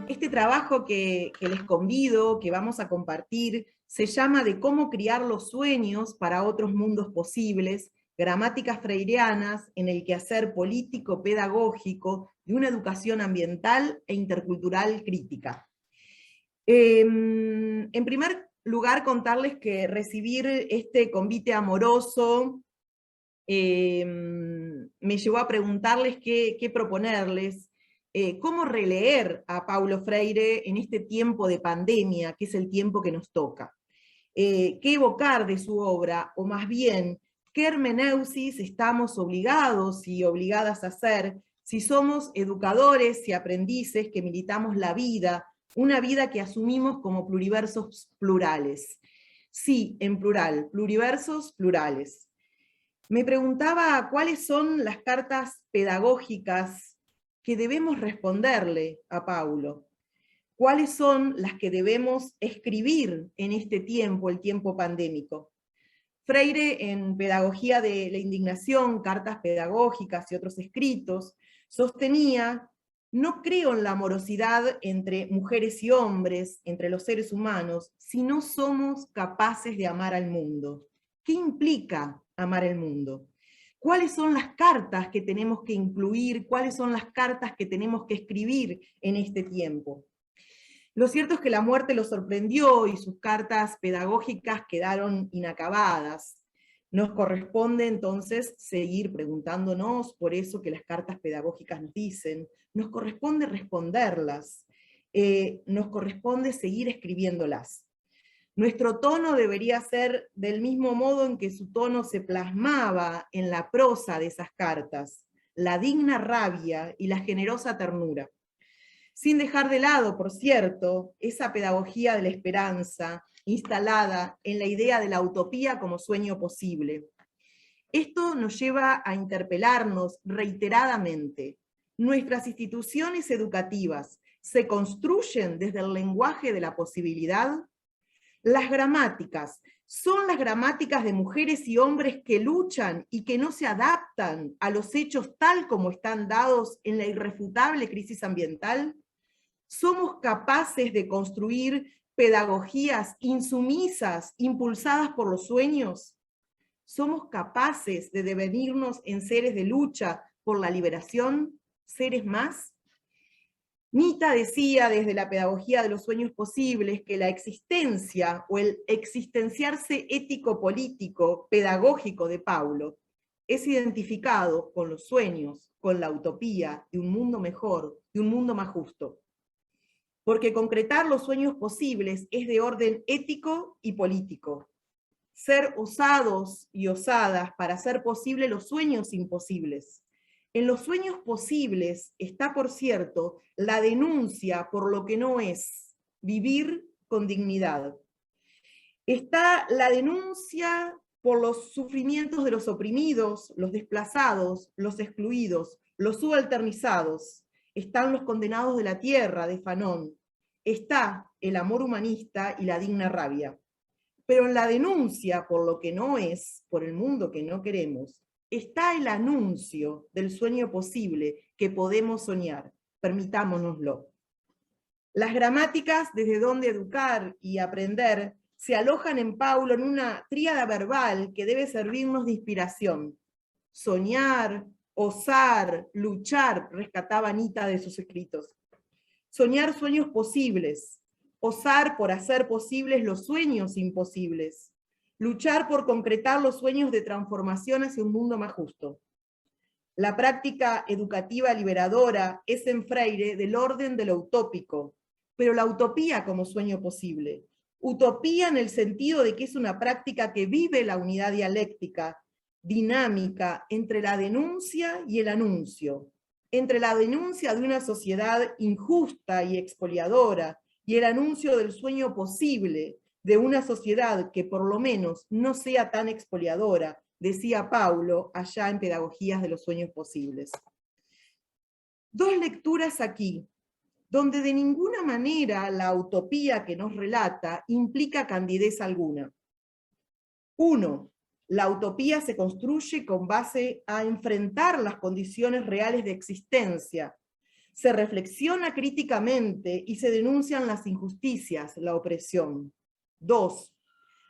Este trabajo que les convido, que vamos a compartir, se llama De cómo criar los sueños para otros mundos posibles, gramáticas freireanas en el quehacer político-pedagógico de una educación ambiental e intercultural crítica. En primer lugar, contarles que recibir este convite amoroso me llevó a preguntarles qué proponerles, cómo releer a Paulo Freire en este tiempo de pandemia, que es el tiempo que nos toca. Qué evocar de su obra, o más bien, qué hermeneusis estamos obligados y obligadas a hacer si somos educadores y aprendices que militamos la vida, una vida que asumimos como pluriversos plurales. Sí, en plural, pluriversos plurales. Me preguntaba cuáles son las cartas pedagógicas que debemos responderle a Paulo. ¿Cuáles son las que debemos escribir en este tiempo, el tiempo pandémico? Freire, en Pedagogía de la Indignación, Cartas Pedagógicas y otros escritos, sostenía: no creo en la amorosidad entre mujeres y hombres, entre los seres humanos, si no somos capaces de amar al mundo. ¿Qué implica amar el mundo? ¿Cuáles son las cartas que tenemos que incluir? ¿Cuáles son las cartas que tenemos que escribir en este tiempo? Lo cierto es que la muerte lo sorprendió y sus cartas pedagógicas quedaron inacabadas. Nos corresponde entonces seguir preguntándonos por eso que las cartas pedagógicas nos dicen. Nos corresponde responderlas. Nos corresponde seguir escribiéndolas. Nuestro tono debería ser del mismo modo en que su tono se plasmaba en la prosa de esas cartas, la digna rabia y la generosa ternura. Sin dejar de lado, por cierto, esa pedagogía de la esperanza, instalada en la idea de la utopía como sueño posible. Esto nos lleva a interpelarnos reiteradamente. ¿Nuestras instituciones educativas se construyen desde el lenguaje de la posibilidad? Las gramáticas, ¿son las gramáticas de mujeres y hombres que luchan y que no se adaptan a los hechos tal como están dados en la irrefutable crisis ambiental? ¿Somos capaces de construir pedagogías insumisas, impulsadas por los sueños? ¿Somos capaces de devenirnos en seres de lucha por la liberación, seres más? Nita decía desde la pedagogía de los sueños posibles que la existencia o el existenciarse ético-político pedagógico de Paulo es identificado con los sueños, con la utopía de un mundo mejor, de un mundo más justo. Porque concretar los sueños posibles es de orden ético y político. Ser osados y osadas para hacer posible los sueños imposibles. En los sueños posibles está, por cierto, la denuncia por lo que no es, vivir con dignidad. Está la denuncia por los sufrimientos de los oprimidos, los desplazados, los excluidos, los subalternizados. Están los condenados de la tierra, de Fanon. Está el amor humanista y la digna rabia. Pero en la denuncia por lo que no es, por el mundo que no queremos, está el anuncio del sueño posible que podemos soñar. Permitámonoslo. Las gramáticas desde donde educar y aprender se alojan en Paulo en una tríada verbal que debe servirnos de inspiración. Soñar, osar, luchar, rescataba Anita de sus escritos. Soñar sueños posibles, osar por hacer posibles los sueños imposibles, luchar por concretar los sueños de transformación hacia un mundo más justo. La práctica educativa liberadora es en Freire del orden de lo utópico, pero la utopía como sueño posible. Utopía en el sentido de que es una práctica que vive la unidad dialéctica, dinámica, entre la denuncia y el anuncio, entre la denuncia de una sociedad injusta y expoliadora, y el anuncio del sueño posible, de una sociedad que por lo menos no sea tan expoliadora, decía Paulo allá en Pedagogías de los Sueños Posibles. Dos lecturas aquí, donde de ninguna manera la utopía que nos relata implica candidez alguna. Uno, la utopía se construye con base a enfrentar las condiciones reales de existencia, se reflexiona críticamente y se denuncian las injusticias, la opresión. Dos,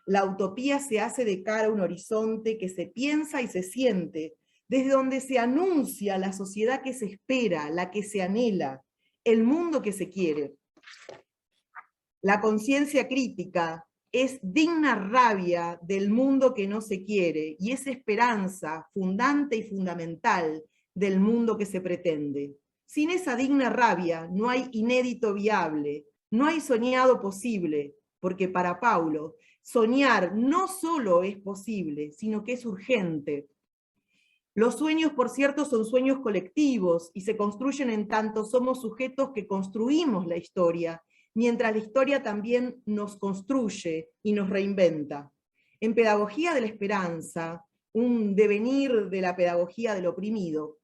la utopía se hace de cara a un horizonte que se piensa y se siente, desde donde se anuncia la sociedad que se espera, la que se anhela, el mundo que se quiere. La conciencia crítica es digna rabia del mundo que no se quiere y es esperanza fundante y fundamental del mundo que se pretende. Sin esa digna rabia no hay inédito viable, no hay soñado posible, porque para Paulo, soñar no solo es posible, sino que es urgente. Los sueños, por cierto, son sueños colectivos y se construyen en tanto somos sujetos que construimos la historia, mientras la historia también nos construye y nos reinventa. En Pedagogía de la Esperanza, un devenir de la pedagogía del oprimido,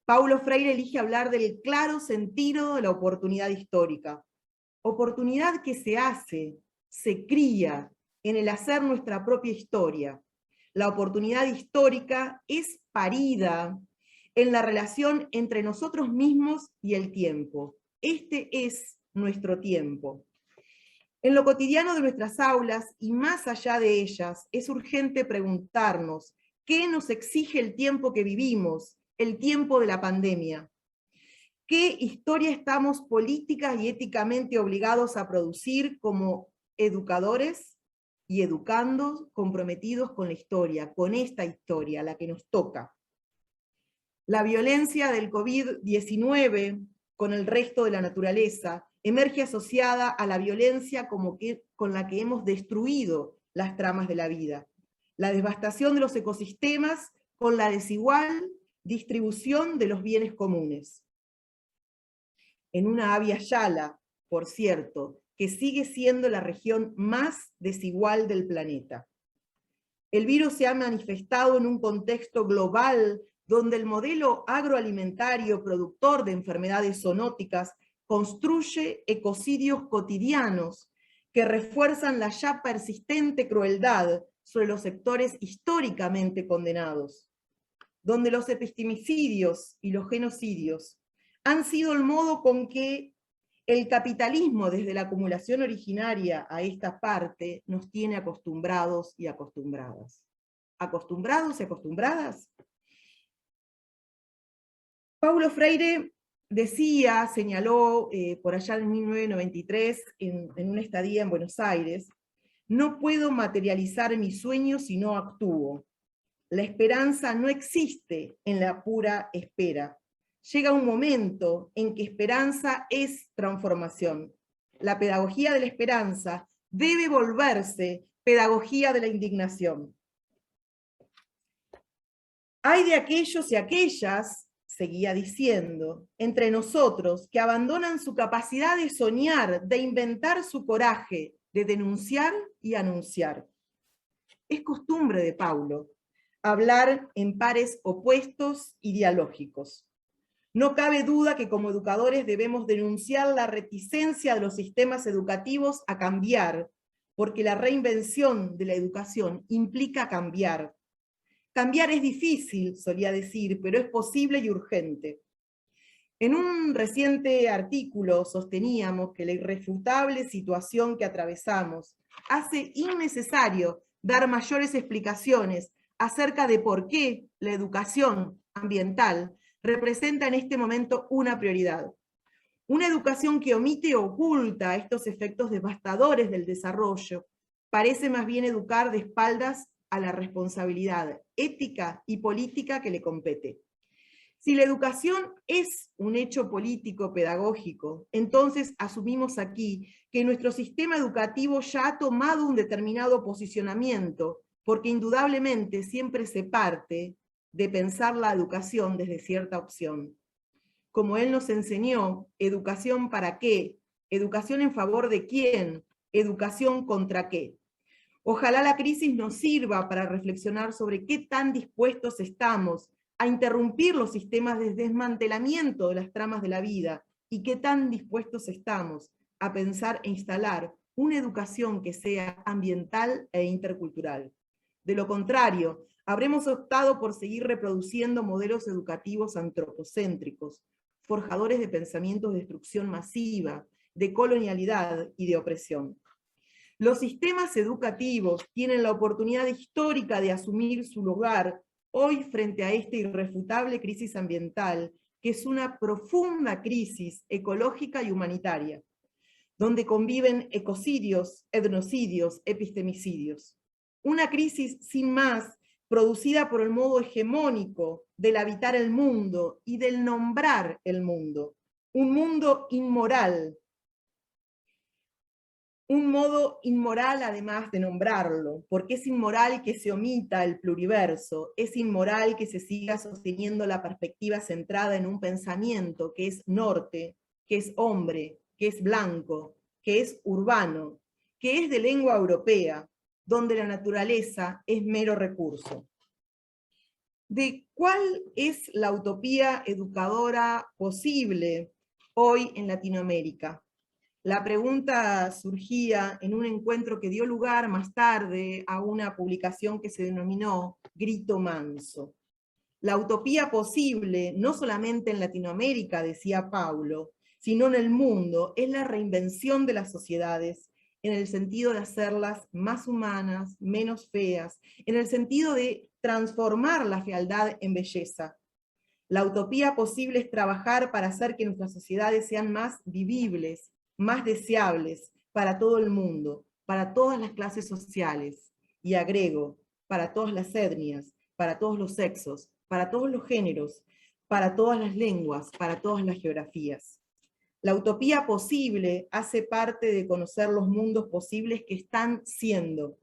Paulo Freire elige hablar del claro sentido de la oportunidad histórica. Oportunidad que se hace, se cría en el hacer nuestra propia historia. La oportunidad histórica es parida en la relación entre nosotros mismos y el tiempo. Este es nuestro tiempo. En lo cotidiano de nuestras aulas y más allá de ellas, es urgente preguntarnos qué nos exige el tiempo que vivimos, el tiempo de la pandemia. ¿Qué historia estamos políticas y éticamente obligados a producir como educadores y educandos comprometidos con la historia, con esta historia, la que nos toca? La violencia del COVID-19 con el resto de la naturaleza emerge asociada a la violencia con la que hemos destruido las tramas de la vida. La devastación de los ecosistemas con la desigual distribución de los bienes comunes. En una Abya Yala, por cierto, que sigue siendo la región más desigual del planeta. El virus se ha manifestado en un contexto global donde el modelo agroalimentario productor de enfermedades zoonóticas construye ecocidios cotidianos que refuerzan la ya persistente crueldad sobre los sectores históricamente condenados, donde los epistemicidios y los genocidios han sido el modo con que el capitalismo, desde la acumulación originaria a esta parte, nos tiene acostumbrados y acostumbradas. ¿Acostumbrados y acostumbradas? Paulo Freire decía, señaló por allá en 1993, en una estadía en Buenos Aires, no puedo materializar mis sueños si no actúo. La esperanza no existe en la pura espera. Llega un momento en que esperanza es transformación. La pedagogía de la esperanza debe volverse pedagogía de la indignación. Hay de aquellos y aquellas, seguía diciendo, entre nosotros que abandonan su capacidad de soñar, de inventar su coraje, de denunciar y anunciar. Es costumbre de Paulo hablar en pares opuestos y dialógicos. No cabe duda que como educadores debemos denunciar la reticencia de los sistemas educativos a cambiar, porque la reinvención de la educación implica cambiar. Cambiar es difícil, solía decir, pero es posible y urgente. En un reciente artículo sosteníamos que la irrefutable situación que atravesamos hace innecesario dar mayores explicaciones acerca de por qué la educación ambiental representa en este momento una prioridad. Una educación que omite o oculta estos efectos devastadores del desarrollo parece más bien educar de espaldas a la responsabilidad ética y política que le compete. Si la educación es un hecho político pedagógico, entonces asumimos aquí que nuestro sistema educativo ya ha tomado un determinado posicionamiento, porque indudablemente siempre se parte de pensar la educación desde cierta opción. Como él nos enseñó, ¿educación para qué? ¿Educación en favor de quién? ¿Educación contra qué? Ojalá la crisis nos sirva para reflexionar sobre qué tan dispuestos estamos a interrumpir los sistemas de desmantelamiento de las tramas de la vida y qué tan dispuestos estamos a pensar e instalar una educación que sea ambiental e intercultural. De lo contrario, habremos optado por seguir reproduciendo modelos educativos antropocéntricos, forjadores de pensamientos de destrucción masiva, de colonialidad y de opresión. Los sistemas educativos tienen la oportunidad histórica de asumir su lugar hoy frente a esta irrefutable crisis ambiental, que es una profunda crisis ecológica y humanitaria, donde conviven ecocidios, etnocidios, epistemicidios. Una crisis sin más, producida por el modo hegemónico del habitar el mundo y del nombrar el mundo. Un mundo inmoral, un modo inmoral además de nombrarlo, porque es inmoral que se omita el pluriverso, es inmoral que se siga sosteniendo la perspectiva centrada en un pensamiento que es norte, que es hombre, que es blanco, que es urbano, que es de lengua europea, donde la naturaleza es mero recurso. ¿De cuál es la utopía educadora posible hoy en Latinoamérica? La pregunta surgía en un encuentro que dio lugar más tarde a una publicación que se denominó Grito Manso. La utopía posible, no solamente en Latinoamérica, decía Paulo, sino en el mundo, es la reinvención de las sociedades, en el sentido de hacerlas más humanas, menos feas, en el sentido de transformar la fealdad en belleza. La utopía posible es trabajar para hacer que nuestras sociedades sean más vivibles, más deseables para todo el mundo, para todas las clases sociales, y agrego, para todas las etnias, para todos los sexos, para todos los géneros, para todas las lenguas, para todas las geografías. La utopía posible hace parte de conocer los mundos posibles que están siendo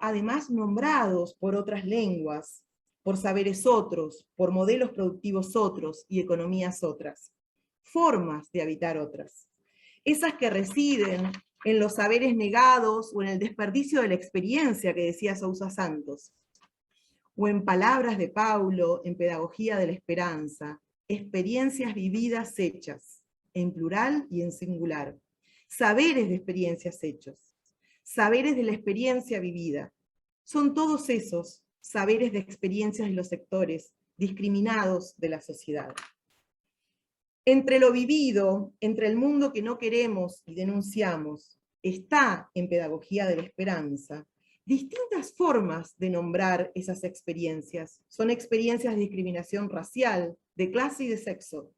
además nombrados por otras lenguas, por saberes otros, por modelos productivos otros y economías otras, formas de habitar otras. Esas que residen en los saberes negados o en el desperdicio de la experiencia que decía Sousa Santos, o en palabras de Paulo, en Pedagogía de la Esperanza, experiencias vividas hechas, en plural y en singular, saberes de experiencias hechos, saberes de la experiencia vivida. Son todos esos saberes de experiencias de los sectores discriminados de la sociedad. Entre lo vivido, entre el mundo que no queremos y denunciamos, está en Pedagogía de la Esperanza distintas formas de nombrar esas experiencias. Son experiencias de discriminación racial, de clase y de sexo.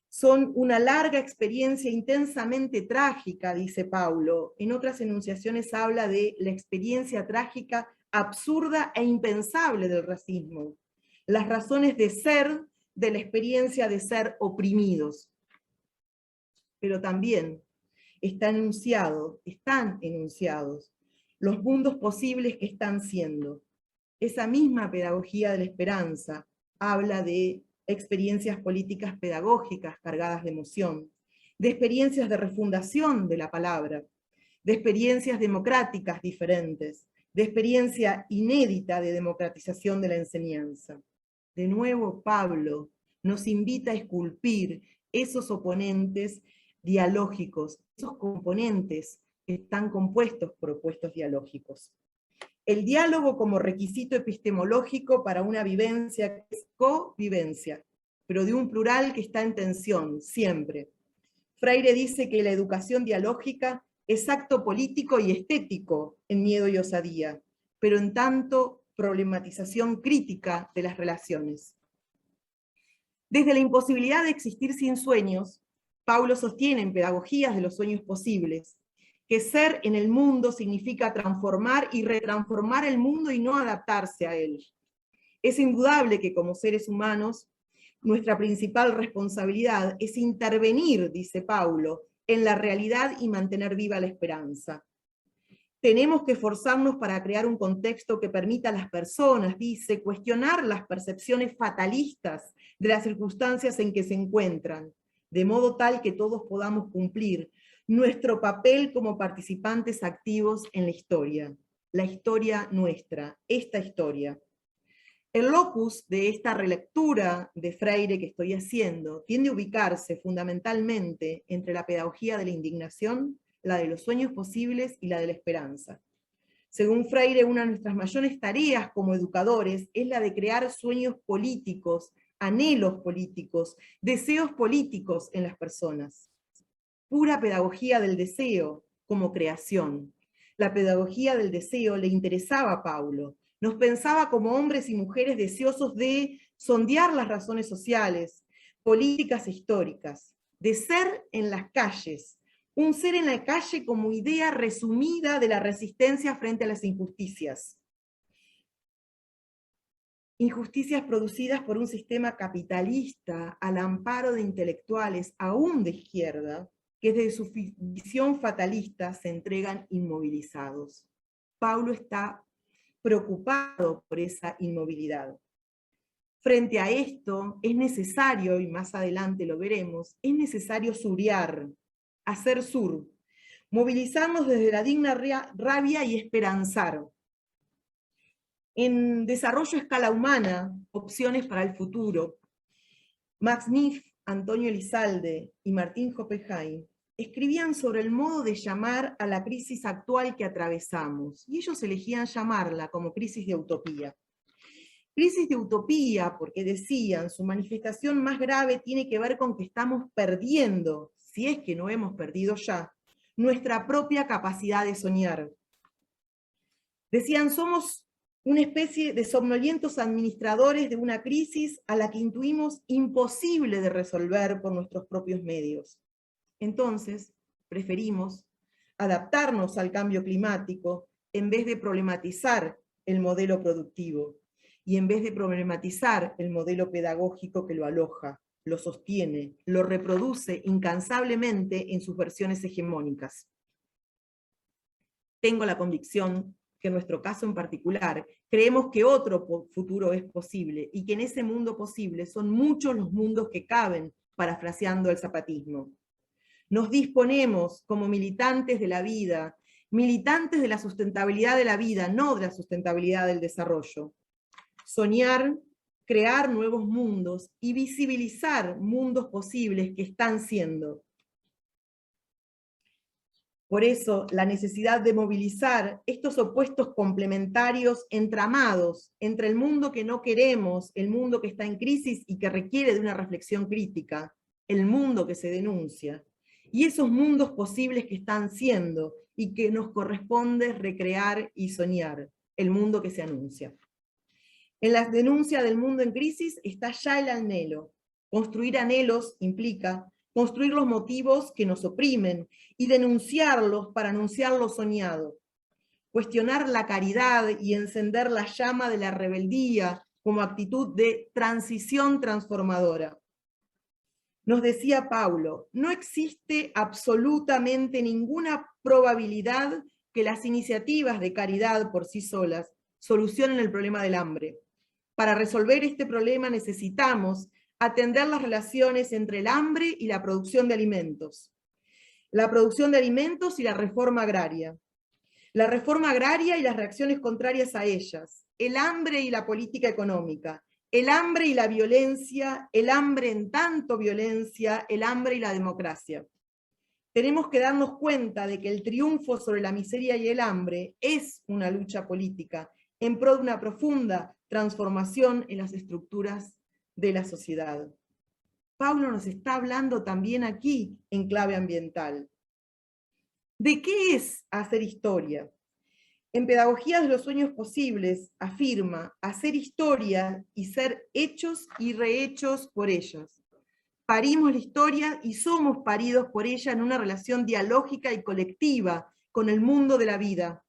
Son una larga experiencia intensamente trágica, dice Paulo. En otras enunciaciones habla de la experiencia trágica, absurda e impensable del racismo. Las razones de ser de la experiencia de ser oprimidos. Pero también están enunciados los mundos posibles que están siendo. Esa misma Pedagogía de la Esperanza habla de experiencias políticas pedagógicas cargadas de emoción, de experiencias de refundación de la palabra, de experiencias democráticas diferentes, de experiencia inédita de democratización de la enseñanza. De nuevo, Pablo nos invita a esculpir esos oponentes dialógicos, esos componentes que están compuestos por opuestos dialógicos. El diálogo como requisito epistemológico para una vivencia que es covivencia, pero de un plural que está en tensión, siempre. Freire dice que la educación dialógica es acto político y estético en Miedo y Osadía, pero en tanto problematización crítica de las relaciones. Desde la imposibilidad de existir sin sueños, Paulo sostiene en Pedagogías de los Sueños Posibles que ser en el mundo significa transformar y retransformar el mundo y no adaptarse a él. Es indudable que como seres humanos, nuestra principal responsabilidad es intervenir, dice Paulo, en la realidad y mantener viva la esperanza. Tenemos que esforzarnos para crear un contexto que permita a las personas, dice, cuestionar las percepciones fatalistas de las circunstancias en que se encuentran, de modo tal que todos podamos cumplir nuestro papel como participantes activos en la historia nuestra, esta historia. El locus de esta relectura de Freire que estoy haciendo tiende a ubicarse fundamentalmente entre la pedagogía de la indignación, la de los sueños posibles y la de la esperanza. Según Freire, una de nuestras mayores tareas como educadores es la de crear sueños políticos, anhelos políticos, deseos políticos en las personas. Pura pedagogía del deseo como creación. La pedagogía del deseo le interesaba a Paulo. Nos pensaba como hombres y mujeres deseosos de sondear las razones sociales, políticas e históricas, de ser en las calles, un ser en la calle como idea resumida de la resistencia frente a las injusticias. Injusticias producidas por un sistema capitalista al amparo de intelectuales, aún de izquierda, que desde su visión fatalista se entregan inmovilizados. Paulo está preocupado por esa inmovilidad. Frente a esto, es necesario, y más adelante lo veremos, es necesario suriar, hacer sur, movilizarnos desde la digna rabia y esperanzar. En Desarrollo a escala humana, opciones para el futuro, Max Neff, Antonio Elizalde y Martín Hoppenheim escribían sobre el modo de llamar a la crisis actual que atravesamos, y ellos elegían llamarla como crisis de utopía. Crisis de utopía, porque decían, su manifestación más grave tiene que ver con que estamos perdiendo, si es que no hemos perdido ya, nuestra propia capacidad de soñar. Decían, somos una especie de somnolientos administradores de una crisis a la que intuimos imposible de resolver por nuestros propios medios. Entonces, preferimos adaptarnos al cambio climático en vez de problematizar el modelo productivo y en vez de problematizar el modelo pedagógico que lo aloja, lo sostiene, lo reproduce incansablemente en sus versiones hegemónicas. Tengo la convicción que en nuestro caso en particular, creemos que otro futuro es posible, y que en ese mundo posible son muchos los mundos que caben, parafraseando el zapatismo. Nos disponemos como militantes de la vida, militantes de la sustentabilidad de la vida, no de la sustentabilidad del desarrollo. Soñar, crear nuevos mundos y visibilizar mundos posibles que están siendo. Por eso, la necesidad de movilizar estos opuestos complementarios entramados entre el mundo que no queremos, el mundo que está en crisis y que requiere de una reflexión crítica, el mundo que se denuncia, y esos mundos posibles que están siendo y que nos corresponde recrear y soñar, el mundo que se anuncia. En la denuncia del mundo en crisis está ya el anhelo. Construir anhelos implica construir los motivos que nos oprimen y denunciarlos para anunciar lo soñado. Cuestionar la caridad y encender la llama de la rebeldía como actitud de transición transformadora. Nos decía Paulo, no existe absolutamente ninguna probabilidad que las iniciativas de caridad por sí solas solucionen el problema del hambre. Para resolver este problema necesitamos atender las relaciones entre el hambre y la producción de alimentos. La producción de alimentos y la reforma agraria. La reforma agraria y las reacciones contrarias a ellas. El hambre y la política económica. El hambre y la violencia, el hambre en tanto violencia, el hambre y la democracia. Tenemos que darnos cuenta de que el triunfo sobre la miseria y el hambre es una lucha política en pro de una profunda transformación en las estructuras de la sociedad. Paulo nos está hablando también aquí en clave ambiental. ¿De qué es hacer historia? En Pedagogía de los Sueños Posibles afirma hacer historia y ser hechos y rehechos por ellas. Parimos la historia y somos paridos por ella en una relación dialógica y colectiva con el mundo de la vida.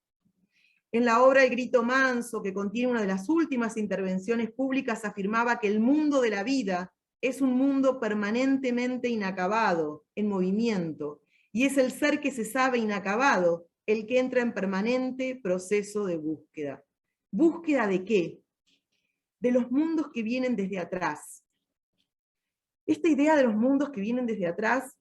En la obra El Grito Manso, que contiene una de las últimas intervenciones públicas, afirmaba que el mundo de la vida es un mundo permanentemente inacabado, en movimiento, y es el ser que se sabe inacabado, el que entra en permanente proceso de búsqueda. ¿Búsqueda de qué? De los mundos que vienen desde atrás. Esta idea de los mundos que vienen desde atrás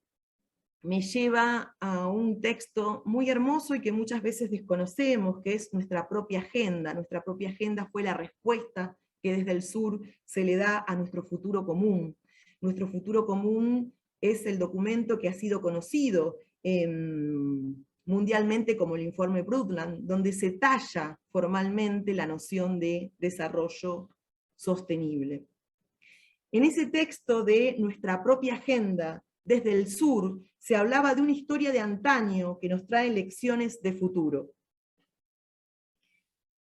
me lleva a un texto muy hermoso y que muchas veces desconocemos, que es nuestra propia agenda. Nuestra propia agenda fue la respuesta que desde el sur se le da a nuestro futuro común. Nuestro futuro común es el documento que ha sido conocido mundialmente como el informe Brundtland, donde se talla formalmente la noción de desarrollo sostenible. En ese texto de nuestra propia agenda, desde el sur, se hablaba de una historia de antaño que nos trae lecciones de futuro.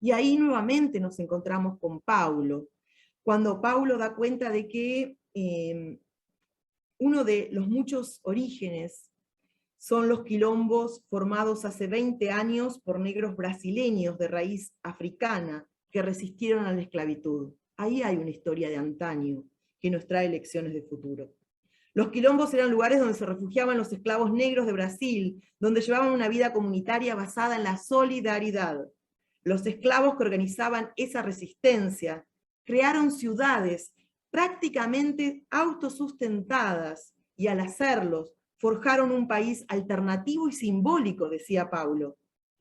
Y ahí nuevamente nos encontramos con Paulo, cuando Paulo da cuenta de que uno de los muchos orígenes son los quilombos formados hace 20 años por negros brasileños de raíz africana que resistieron a la esclavitud. Ahí hay una historia de antaño que nos trae lecciones de futuro. Los quilombos eran lugares donde se refugiaban los esclavos negros de Brasil, donde llevaban una vida comunitaria basada en la solidaridad. Los esclavos que organizaban esa resistencia crearon ciudades prácticamente autosustentadas, y al hacerlos, forjaron un país alternativo y simbólico, decía Paulo.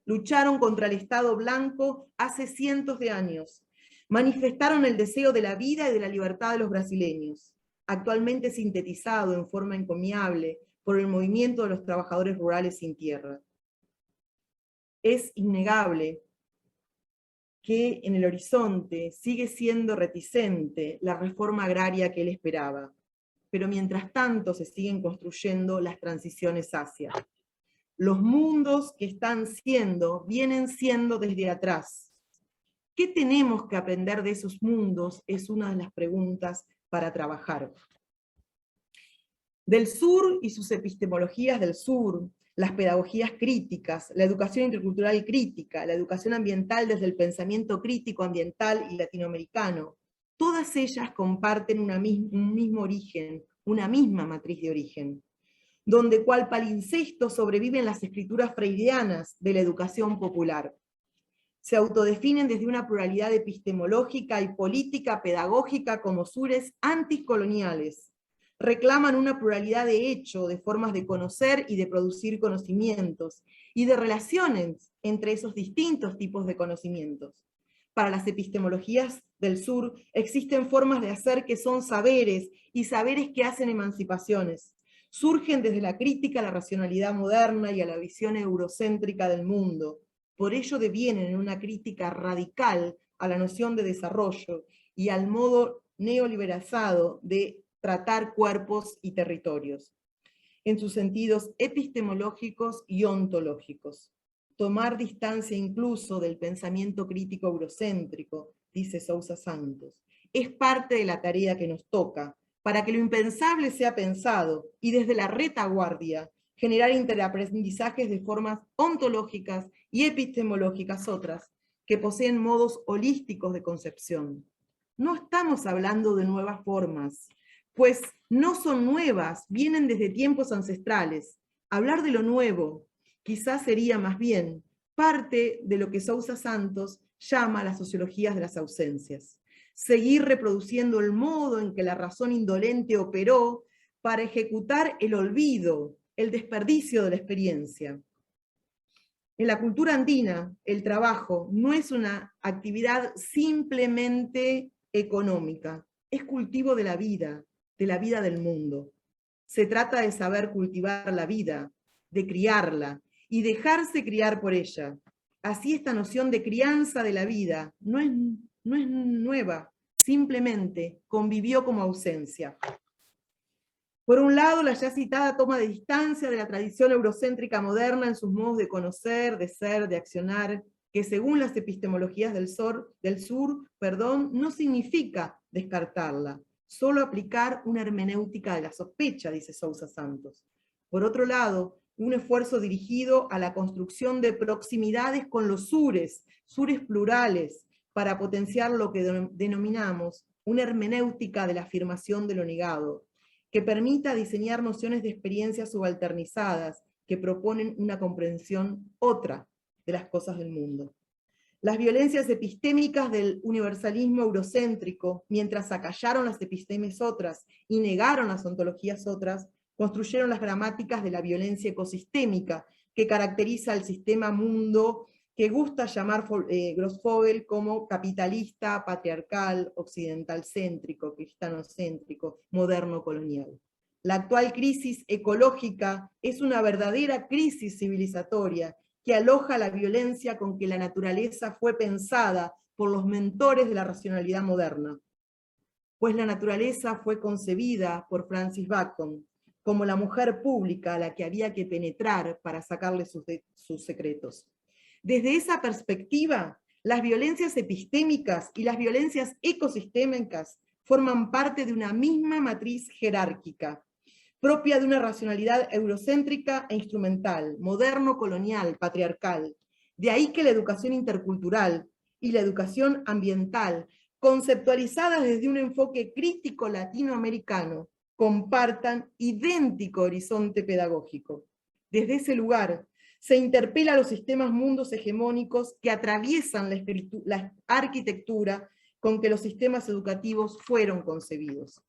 Lucharon contra el Estado blanco hace cientos de años. Manifestaron el deseo de la vida y de la libertad de los brasileños, actualmente sintetizado en forma encomiable por el movimiento de los trabajadores rurales sin tierra. Es innegable que en el horizonte sigue siendo reticente la reforma agraria que él esperaba, pero mientras tanto se siguen construyendo las transiciones hacia. Los mundos que están siendo, vienen siendo desde atrás. ¿Qué tenemos que aprender de esos mundos? Es una de las preguntas para trabajar. Del sur y sus epistemologías del sur, las pedagogías críticas, la educación intercultural crítica, la educación ambiental desde el pensamiento crítico ambiental y latinoamericano, todas ellas comparten un mismo origen, una misma matriz de origen, donde cual palincesto sobreviven las escrituras freudianas de la educación popular. Se autodefinen desde una pluralidad epistemológica y política pedagógica como sures anticoloniales. Reclaman una pluralidad de hecho, de formas de conocer y de producir conocimientos, y de relaciones entre esos distintos tipos de conocimientos. Para las epistemologías del sur existen formas de hacer que son saberes, y saberes que hacen emancipaciones. Surgen desde la crítica a la racionalidad moderna y a la visión eurocéntrica del mundo. Por ello devienen en una crítica radical a la noción de desarrollo y al modo neoliberalizado de tratar cuerpos y territorios, en sus sentidos epistemológicos y ontológicos. Tomar distancia incluso del pensamiento crítico eurocéntrico, dice Sousa Santos, es parte de la tarea que nos toca, para que lo impensable sea pensado, y desde la retaguardia, generar interaprendizajes de formas ontológicas y epistemológicas otras, que poseen modos holísticos de concepción. No estamos hablando de nuevas formas, pues no son nuevas, vienen desde tiempos ancestrales. Hablar de lo nuevo quizás sería más bien parte de lo que Sousa Santos llama las sociologías de las ausencias. Seguir reproduciendo el modo en que la razón indolente operó para ejecutar el olvido, el desperdicio de la experiencia. En la cultura andina, el trabajo no es una actividad simplemente económica, es cultivo de la vida del mundo. Se trata de saber cultivar la vida, de criarla, y dejarse criar por ella. Así esta noción de crianza de la vida no es nueva, simplemente convivió como ausencia. Por un lado, la ya citada toma de distancia de la tradición eurocéntrica moderna en sus modos de conocer, de ser, de accionar, que según las epistemologías del sur, no significa descartarla, solo aplicar una hermenéutica de la sospecha, dice Sousa Santos. Por otro lado, un esfuerzo dirigido a la construcción de proximidades con los sures plurales, para potenciar lo que denominamos una hermenéutica de la afirmación de lo negado, que permita diseñar nociones de experiencias subalternizadas que proponen una comprensión otra de las cosas del mundo. Las violencias epistémicas del universalismo eurocéntrico, mientras acallaron las epistemes otras y negaron las ontologías otras, construyeron las gramáticas de la violencia ecosistémica, que caracteriza al sistema mundo que gusta llamar Grossfogel como capitalista, patriarcal, occidental-céntrico, cristiano-céntrico, moderno-colonial. La actual crisis ecológica es una verdadera crisis civilizatoria que aloja la violencia con que la naturaleza fue pensada por los mentores de la racionalidad moderna. Pues la naturaleza fue concebida por Francis Bacon como la mujer pública a la que había que penetrar para sacarle sus secretos. Desde esa perspectiva, las violencias epistémicas y las violencias ecosistémicas forman parte de una misma matriz jerárquica, propia de una racionalidad eurocéntrica e instrumental, moderno-colonial, patriarcal. De ahí que la educación intercultural y la educación ambiental, conceptualizadas desde un enfoque crítico latinoamericano, compartan idéntico horizonte pedagógico. Desde ese lugar, se interpela a los sistemas mundos hegemónicos que atraviesan la arquitectura con que los sistemas educativos fueron concebidos.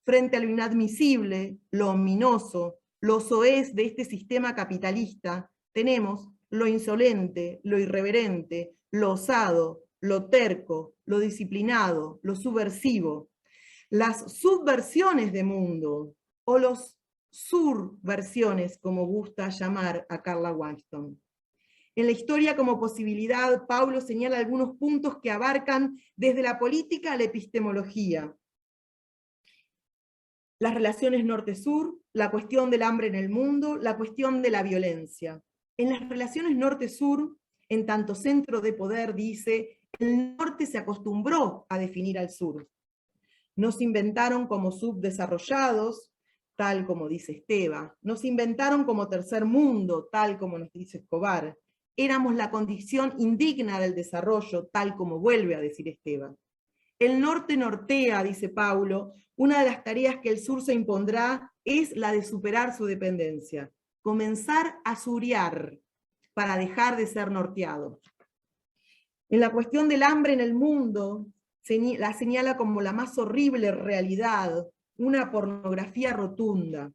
Frente a lo inadmisible, lo ominoso, lo soez de este sistema capitalista, tenemos lo insolente, lo irreverente, lo osado, lo terco, lo disciplinado, lo subversivo, las subversiones de mundo, o los subversiones, como gusta llamar a Carla Winston. En la historia como posibilidad, Paulo señala algunos puntos que abarcan desde la política a la epistemología. Las relaciones norte-sur, la cuestión del hambre en el mundo, la cuestión de la violencia. En las relaciones norte-sur, en tanto centro de poder, dice, el norte se acostumbró a definir al sur. Nos inventaron como subdesarrollados, tal como dice Esteva. Nos inventaron como tercer mundo, tal como nos dice Escobar. Éramos la condición indigna del desarrollo, tal como vuelve a decir Esteva. El norte nortea, dice Paulo, una de las tareas que el sur se impondrá es la de superar su dependencia, comenzar a suriar para dejar de ser norteado. En la cuestión del hambre en el mundo, la señala como la más horrible realidad, una pornografía rotunda.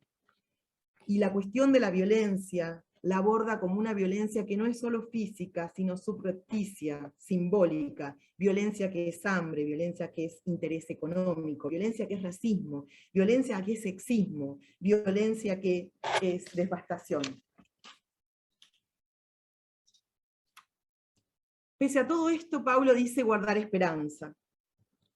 Y la cuestión de la violencia la aborda como una violencia que no es solo física, sino subrepticia, simbólica, violencia que es hambre, violencia que es interés económico, violencia que es racismo, violencia que es sexismo, violencia que es devastación. Pese a todo esto, Paulo dice guardar esperanza.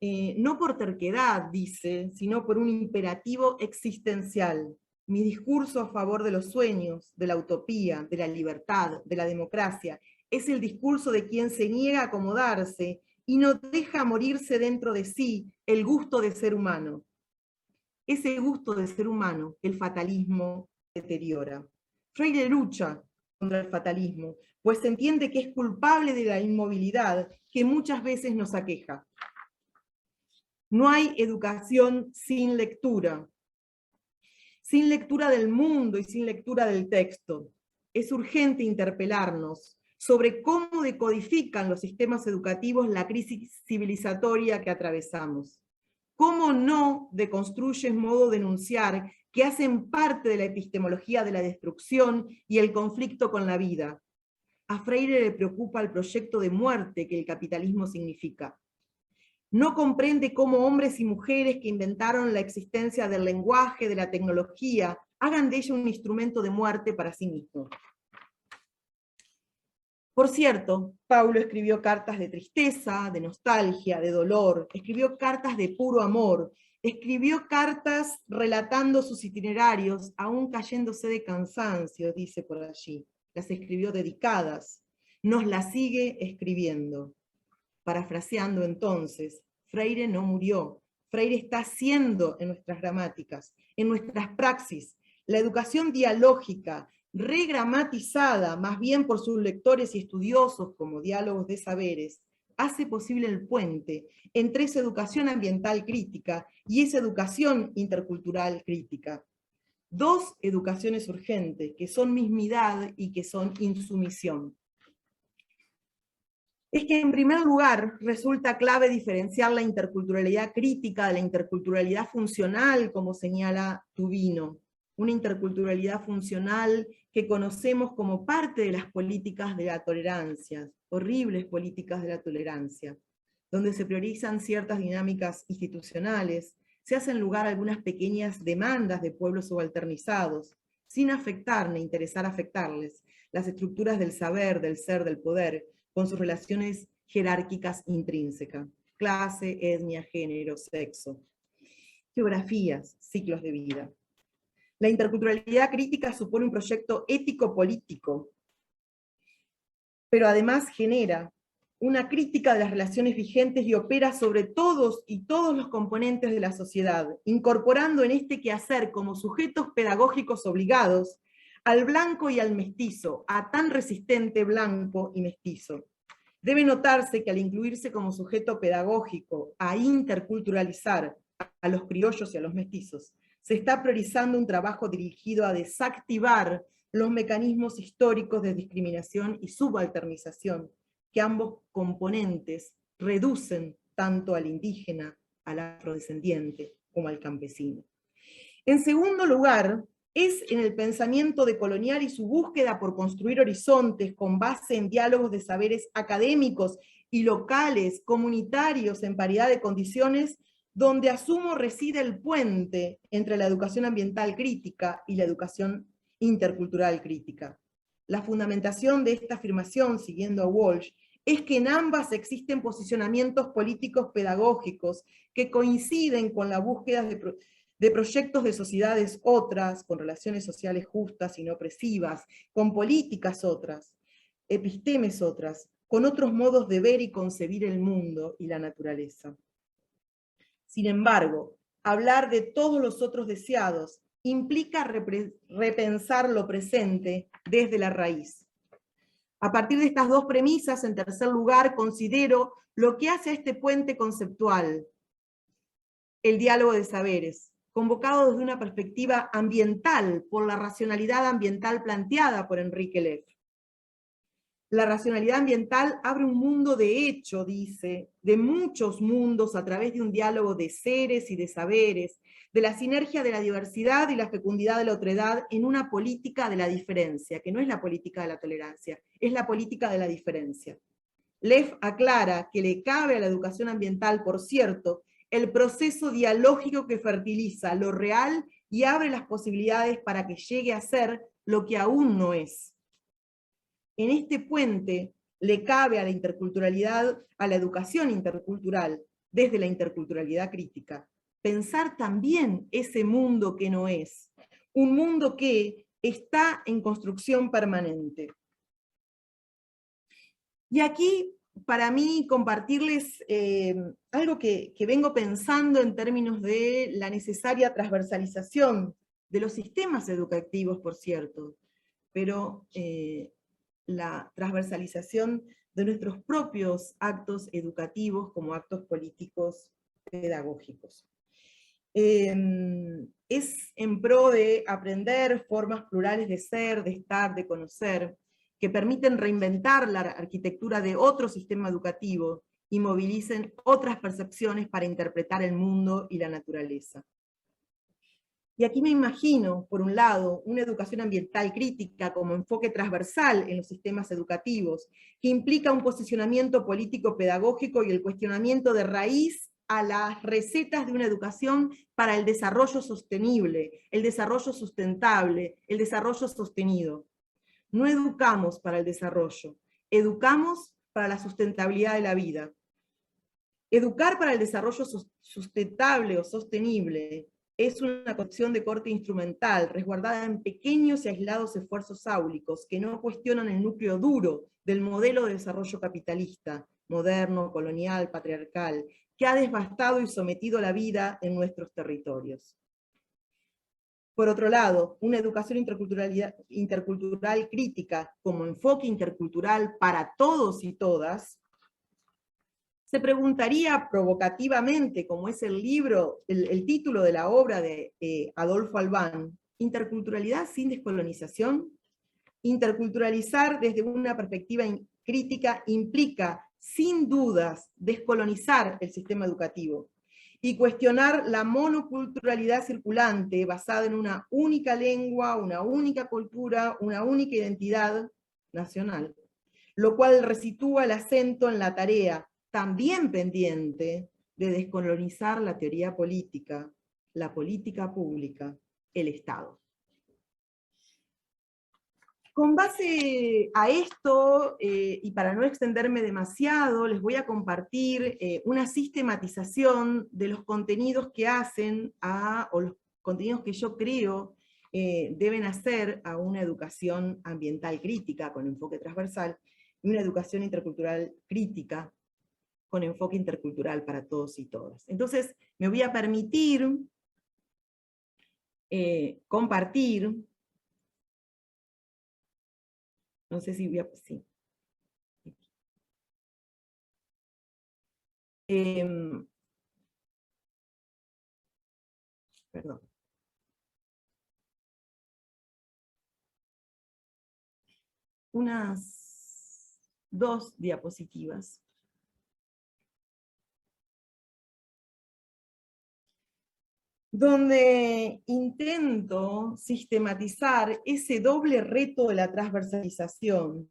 No por terquedad, dice, sino por un imperativo existencial. Mi discurso a favor de los sueños, de la utopía, de la libertad, de la democracia, es el discurso de quien se niega a acomodarse y no deja morirse dentro de sí el gusto de ser humano. Ese gusto de ser humano, el fatalismo deteriora. Freire lucha contra el fatalismo, pues se entiende que es culpable de la inmovilidad que muchas veces nos aqueja. No hay educación sin lectura del mundo y sin lectura del texto. Es urgente interpelarnos sobre cómo decodifican los sistemas educativos la crisis civilizatoria que atravesamos. Cómo no deconstruyen modo de enunciar que hacen parte de la epistemología de la destrucción y el conflicto con la vida. A Freire le preocupa el proyecto de muerte que el capitalismo significa. No comprende cómo hombres y mujeres que inventaron la existencia del lenguaje, de la tecnología, hagan de ella un instrumento de muerte para sí mismos. Por cierto, Paulo escribió cartas de tristeza, de nostalgia, de dolor, escribió cartas de puro amor, escribió cartas relatando sus itinerarios, aún cayéndose de cansancio, dice por allí. Las escribió dedicadas, nos las sigue escribiendo. Parafraseando entonces, Freire no murió, Freire está haciendo en nuestras gramáticas, en nuestras praxis, la educación dialógica, regramatizada más bien por sus lectores y estudiosos como diálogos de saberes, hace posible el puente entre esa educación ambiental crítica y esa educación intercultural crítica. Dos educaciones urgentes, que son mismidad y que son insumisión. Es que en primer lugar resulta clave diferenciar la interculturalidad crítica de la interculturalidad funcional, como señala Tubino. una interculturalidad funcional que conocemos como parte de las políticas de la tolerancia, horribles políticas de la tolerancia, donde se priorizan ciertas dinámicas institucionales, se hacen lugar algunas pequeñas demandas de pueblos subalternizados, sin afectar ni interesar afectarles, las estructuras del saber, del ser, del poder, con sus relaciones jerárquicas intrínsecas, clase, etnia, género, sexo, geografías, ciclos de vida. La interculturalidad crítica supone un proyecto ético-político, pero además genera una crítica de las relaciones vigentes y opera sobre todos y todos los componentes de la sociedad, incorporando en este quehacer como sujetos pedagógicos obligados al blanco y al mestizo, a tan resistente blanco y mestizo. Debe notarse que al incluirse como sujeto pedagógico a interculturalizar a los criollos y a los mestizos, se está priorizando un trabajo dirigido a desactivar los mecanismos históricos de discriminación y subalternización, que ambos componentes reducen tanto al indígena, al afrodescendiente, como al campesino. En segundo lugar, es en el pensamiento decolonial y su búsqueda por construir horizontes con base en diálogos de saberes académicos y locales, comunitarios, en paridad de condiciones, donde asumo reside el puente entre la educación ambiental crítica y la educación intercultural crítica. La fundamentación de esta afirmación, siguiendo a Walsh, es que en ambas existen posicionamientos políticos pedagógicos que coinciden con la búsqueda de proyectos de sociedades otras, con relaciones sociales justas y no opresivas, con políticas otras, epistemes otras, con otros modos de ver y concebir el mundo y la naturaleza. Sin embargo, hablar de todos los otros deseados implica repensar lo presente desde la raíz. A partir de estas dos premisas, en tercer lugar, considero lo que hace a este puente conceptual, el diálogo de saberes, convocado desde una perspectiva ambiental, por la racionalidad ambiental planteada por Enrique Leff. La racionalidad ambiental abre un mundo de hecho, dice, de muchos mundos a través de un diálogo de seres y de saberes, de la sinergia de la diversidad y la fecundidad de la otredad en una política de la diferencia, que no es la política de la tolerancia, es la política de la diferencia. Leff aclara que le cabe a la educación ambiental, por cierto, el proceso dialógico que fertiliza lo real y abre las posibilidades para que llegue a ser lo que aún no es. En este puente le cabe a la interculturalidad, a la educación intercultural, desde la interculturalidad crítica, pensar también ese mundo que no es, un mundo que está en construcción permanente. Y aquí, para mí, compartirles algo que vengo pensando en términos de la necesaria transversalización de los sistemas educativos, por cierto, pero la transversalización de nuestros propios actos educativos como actos políticos pedagógicos. Es en pro de aprender formas plurales de ser, de estar, de conocer, que permiten reinventar la arquitectura de otro sistema educativo y movilicen otras percepciones para interpretar el mundo y la naturaleza. Y aquí me imagino, por un lado, una educación ambiental crítica como enfoque transversal en los sistemas educativos, que implica un posicionamiento político-pedagógico y el cuestionamiento de raíz a las recetas de una educación para el desarrollo sostenible, el desarrollo sustentable, el desarrollo sostenido. No educamos para el desarrollo, educamos para la sustentabilidad de la vida. Educar para el desarrollo sustentable o sostenible es una concepción de corte instrumental, resguardada en pequeños y aislados esfuerzos áulicos, que no cuestionan el núcleo duro del modelo de desarrollo capitalista, moderno, colonial, patriarcal, que ha devastado y sometido la vida en nuestros territorios. Por otro lado, una educación intercultural crítica, como enfoque intercultural para todos y todas, se preguntaría provocativamente, como es el título de la obra de Adolfo Albán, ¿interculturalidad sin descolonización? Interculturalizar desde una perspectiva crítica implica, sin dudas, descolonizar el sistema educativo. y cuestionar la monoculturalidad circulante basada en una única lengua, una única cultura, una única identidad nacional, lo cual resitúa el acento en la tarea, también pendiente, de descolonizar la teoría política, la política pública, el Estado. Con base a esto, y para no extenderme demasiado, les voy a compartir una sistematización de los contenidos que hacen o los contenidos que yo creo deben hacer a una educación ambiental crítica con enfoque transversal y una educación intercultural crítica con enfoque intercultural para todos y todas. Entonces, me voy a permitir compartir. No sé si voy a... Sí. Perdón. Unas 2 diapositivas. Donde intento sistematizar ese doble reto de la transversalización.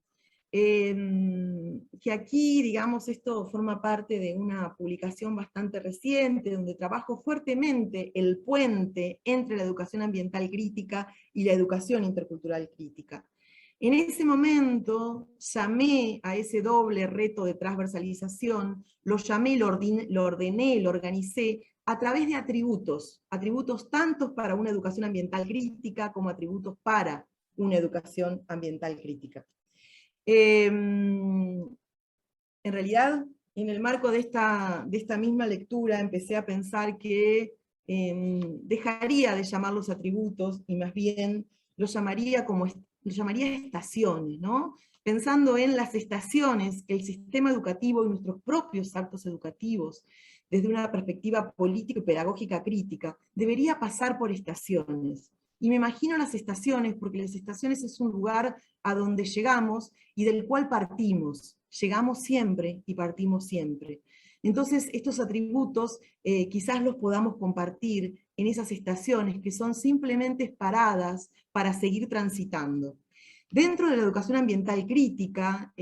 Que aquí, digamos, esto forma parte de una publicación bastante reciente, donde trabajo fuertemente el puente entre la educación ambiental crítica y la educación intercultural crítica. En ese momento llamé a ese doble reto de transversalización, lo llamé, lo ordené, lo organicé a través de atributos, atributos tantos para una educación ambiental crítica como atributos para una educación ambiental crítica. En realidad, en el marco de esta misma lectura, empecé a pensar que dejaría de llamarlos atributos, y más bien los llamaría estaciones, ¿no? Pensando en las estaciones que el sistema educativo y nuestros propios actos educativos, desde una perspectiva política y pedagógica crítica, debería pasar por estaciones. Y me imagino las estaciones, porque las estaciones es un lugar a donde llegamos y del cual partimos. Llegamos siempre y partimos siempre. Entonces, estos atributos quizás los podamos compartir en esas estaciones que son simplemente paradas para seguir transitando. Dentro de la educación ambiental crítica,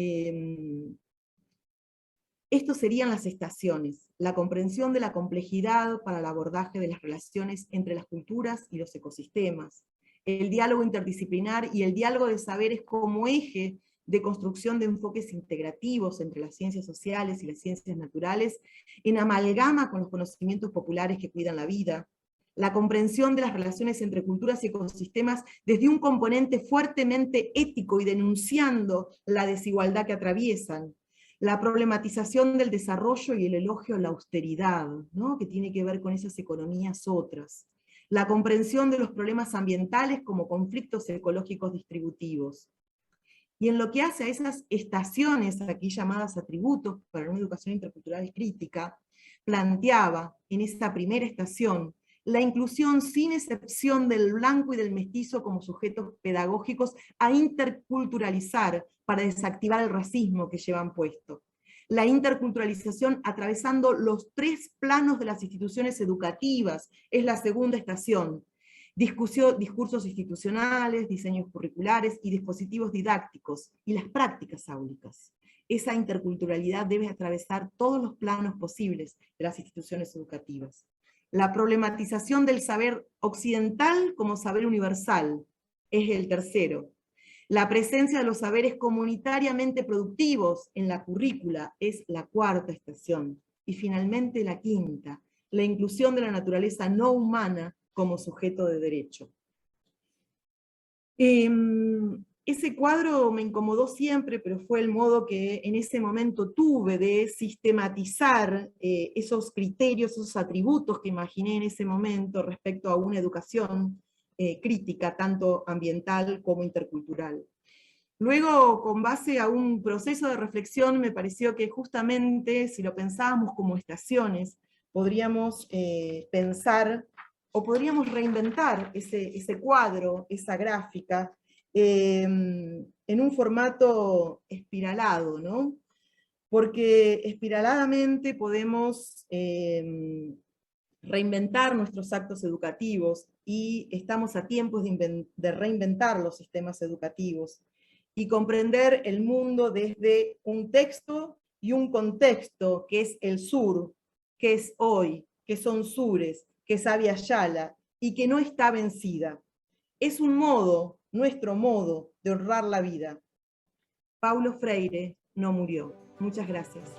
estos serían las estaciones, la comprensión de la complejidad para el abordaje de las relaciones entre las culturas y los ecosistemas, el diálogo interdisciplinar y el diálogo de saberes como eje de construcción de enfoques integrativos entre las ciencias sociales y las ciencias naturales, en amalgama con los conocimientos populares que cuidan la vida, la comprensión de las relaciones entre culturas y ecosistemas desde un componente fuertemente ético y denunciando la desigualdad que atraviesan, la problematización del desarrollo y el elogio a la austeridad, ¿no? Que tiene que ver con esas economías otras, la comprensión de los problemas ambientales como conflictos ecológicos distributivos. Y en lo que hace a esas estaciones, aquí llamadas atributos para una educación intercultural crítica, planteaba en esta primera estación la inclusión sin excepción del blanco y del mestizo como sujetos pedagógicos a interculturalizar para desactivar el racismo que llevan puesto. La interculturalización atravesando los 3 planos de las instituciones educativas, es la segunda estación. Discursos institucionales, diseños curriculares y dispositivos didácticos, y las prácticas áulicas. Esa interculturalidad debe atravesar todos los planos posibles de las instituciones educativas. La problematización del saber occidental como saber universal es el tercero. La presencia de los saberes comunitariamente productivos en la currícula es la cuarta estación. Y finalmente la quinta, la inclusión de la naturaleza no humana como sujeto de derecho. Ese cuadro me incomodó siempre, pero fue el modo que en ese momento tuve de sistematizar esos criterios, esos atributos que imaginé en ese momento respecto a una educación crítica, tanto ambiental como intercultural. Luego, con base a un proceso de reflexión, me pareció que justamente, si lo pensábamos como estaciones, podríamos pensar, o podríamos reinventar ese cuadro, esa gráfica, en un formato espiralado, ¿no? Porque espiraladamente podemos reinventar nuestros actos educativos, y estamos a tiempos de reinventar los sistemas educativos y comprender el mundo desde un texto y un contexto que es el sur, que es hoy, que son sures, que es Abya Yala, y que no está vencida. Es un modo, nuestro modo, de honrar la vida. Paulo Freire no murió. Muchas gracias.